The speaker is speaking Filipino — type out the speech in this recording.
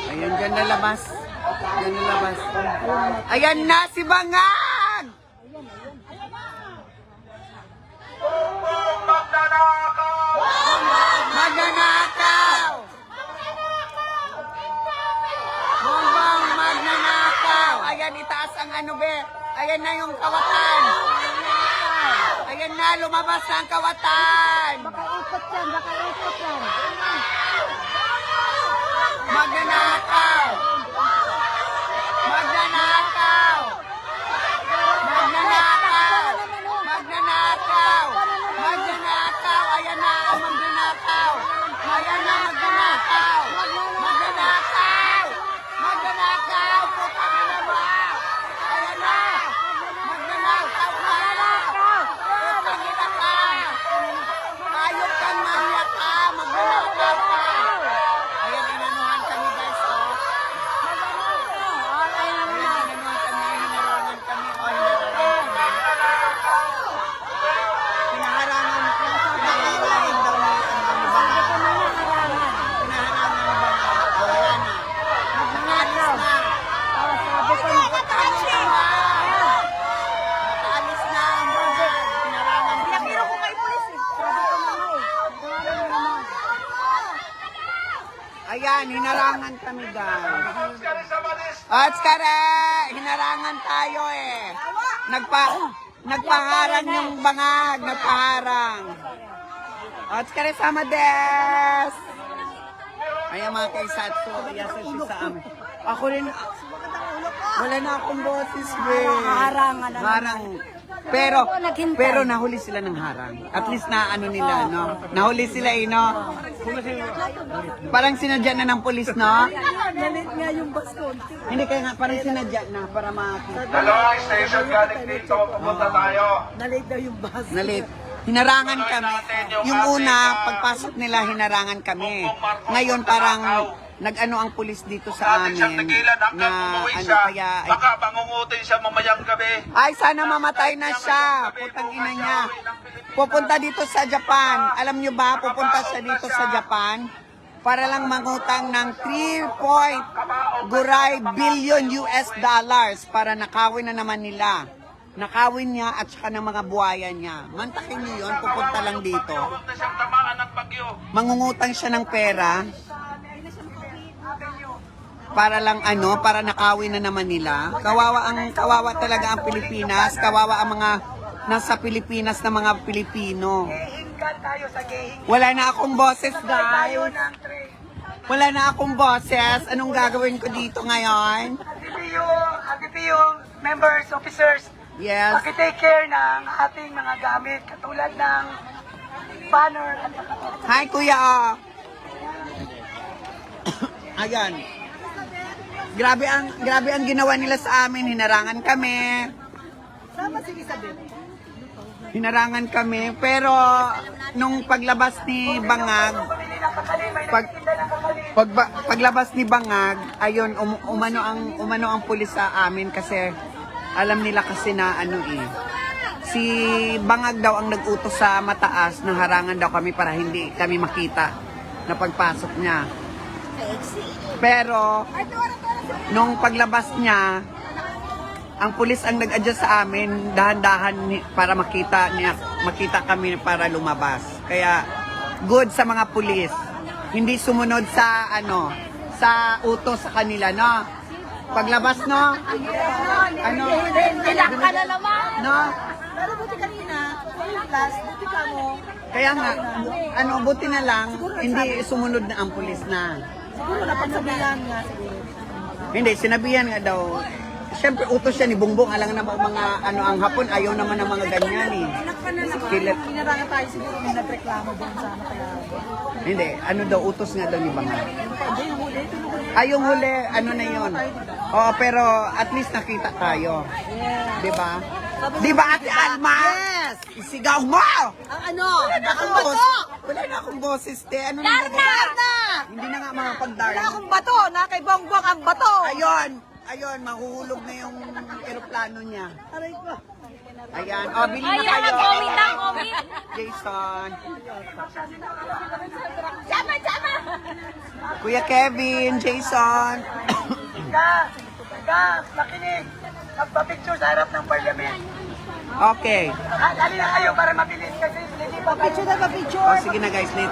Ayan, dyan nalabas. Dyan nalabas. Ayan na si Bangag! Magnanakaw! Bongbong magnanakaw! Ayan, itaas ang ano be. Ayan na yung kawatan. Ayan na, lumabas na ang kawatan. Baka ikot yan, baka ikot yan. Magnanakaw! Magnanakaw! Magnanakaw! Magnanakaw! Magnanakaw! Ayan na ang magnanakaw! Ayan na magnanakaw! Magnanakaw! Magnanakaw! Putang ina mo! Ayan na! Magnanakaw ka! Putang ina ka! Ayok kang manya ka! Magnanakaw ka! Ayan, inanuhan kami guys, oh. Ayan, inanuhan kami, hinarangan kami, oh, hinarangan kami. Hinaharangan daw ni Bangag. Hinaharangan ni Bangag. Oh, ayan na. Nakaalis na. Nakaalis na. Nakaalis na ang Bangag. Hinarangan kami. Pinakiro ko kay pulis eh. Sabi ko na nga eh. Ayan, hinarangan kami guys. Atskare! Hinarangan tayo eh. Nagpaharang yung Bangag. Nagpaharang. Atskare sama des! Ayan mga kaisatso. Iyasan siya sa amin. Ako rin. Wala na akong boses, be. Harangan na. Harang. Pero nahuli sila ng harang. At least na ano nila, no? Nahuli sila eh, no? Parang sinadya na ng pulis, no? Nalit nga yung bus ko. Hindi kaya nga, parang sinadya na para makakita. Dalawang station galing dito, pumunta tayo. Nalit daw yung bus. Nalit. Hinarangan kami. Yung una, pagpasok nila, hinarangan kami. Ngayon, parang nag-ano ang pulis dito sa Natin siyang amin. tigilan hanggang umuwi ano, siya. kaya, Baka bangungutin siya mamayang gabi. ay, sana mamatay na siya. Putang ina niya. Pupunta dito sa Japan. Alam nyo ba, pupunta siya dito sa Japan para lang mangutang ng 3 billion US dollars para nakawin na naman nila. Nakawin niya at saka ng mga buhaya niya. Mantakin niyo yun, pupunta lang dito. Huwag na siyang tamaan ng bagyo. Mangungutang siya ng pera para lang ano, para nakawin na naman nila. Kawawa talaga ang Pilipinas, kawawa ang mga nasa Pilipinas na mga Pilipino. Wala na akong boses, guys. Wala na akong boses. Anong gagawin ko dito ngayon? ABPU members, officers, Yes. paki-take care ng ating mga gamit katulad ng banner at Hi, kuya. Ayan. Grabe ang ginawa nila sa amin. Hinarangan kami. Hinarangan kami. Pero nung paglabas ni Bangag, paglabas ni Bangag, ayun, umano ang pulis sa amin kasi alam nila kasi na ano eh. Si Bangag daw ang nag-utos sa mataas na harangan daw kami para hindi kami makita na pagpasok niya. Pero nung paglabas niya, ang pulis ang nag-adjust sa amin, dahan-dahan para makita kami para lumabas. Kaya good sa mga pulis. Hindi sumunod sa ano, sa utos sa kanila, no? Paglabas, no? Ano? Nilak ka na naman. No? Pero buti kanina, last, buti ka mo. Kaya nga, ano, buti na lang, hindi sumunod na ang pulis na. Siguro napagsabihan nga siguro. Hindi, sinabihan nga daw. Siyempre, utos siya ni Bongbong. Alang na mga, ano, ang Hapon, ayaw naman ng mga ganyan eh. Kilit. Pinarangan tayo siguro may nagreklamo doon sa ano kaya. Hindi, ano daw, utos nga daw ni Bangag. Hindi, yung huli, tulungan. Ay, yung huli, ano na yun? Oo, pero at least nakita tayo. Yeah. Diba? Diba, Ate Alma? Yes! Isigaw mo! Ang ano? Wala na akong boses. Wala na akong boses, te. Ano na? Darna! Hindi na nga mga pagdarn. Wala akong bato, na kay Bongbong ang bato. Ayun, mahuhulog na yung eroplano niya. Aray ko. Ayan, o, bili na kayo. comment na, comment. Jason. Sama, sama! Kuya Kevin, Jason. Makinig. Magpa-picture sa harap ng parliament. Okay. Dali na kayo para mabilis kasi hindi pa Picture na picture. O sige na guys, later.